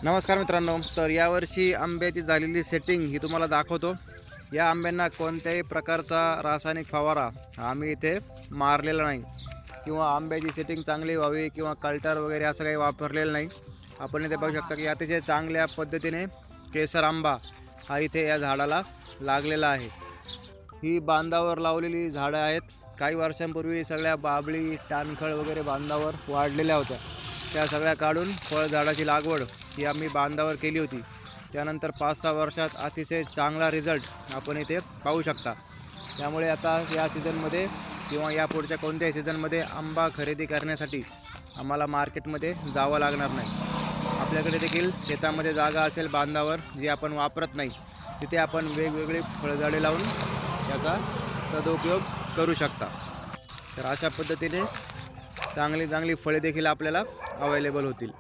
नमस्कार मित्रांनो, तर यावर्षी आंब्याची झालेली सेटिंग ही तुम्हाला दाखवतो। या आंब्यांना कोणत्याही प्रकारचा रासायनिक फवारा आम्ही इथे मारलेला नाही किंवा आंब्याची सेटिंग चांगली व्हावी किंवा कल्टर वगैरे असं काही वापरलेलं नाही। आपण इथे बघू शकता की अतिशय चांगल्या पद्धतीने केसर आंबा हा इथे या झाडाला लागलेला आहे। ही बांधावर लावलेली झाडं आहेत। काही वर्षांपूर्वी सगळ्या बाबळी टाणखळ वगैरे बांधावर वाढलेल्या होत्या, त्या सगळ्या काढून फळझाडाची लागवड ही आम्ही बांधावर केली होती। त्यानंतर 5-6 वर्षात अतिशय चांगला रिझल्ट आपण इथे पाहू शकता। त्यामुळे आता या सीझनमध्ये किंवा या पुढच्या कोणत्याही सीझनमध्ये आंबा खरेदी करण्यासाठी आम्हाला मार्केटमध्ये जावं लागणार नाही। आपल्याकडे देखील शेतामध्ये जागा असेल बांधावर जी आपण वापरत नाही, तिथे आपण वेगवेगळी फळझाडे लावून त्याचा सदुपयोग करू शकता। तर अशा पद्धतीने चांगली चांगली फळे देखील आपल्याला अवेलेबल होतील।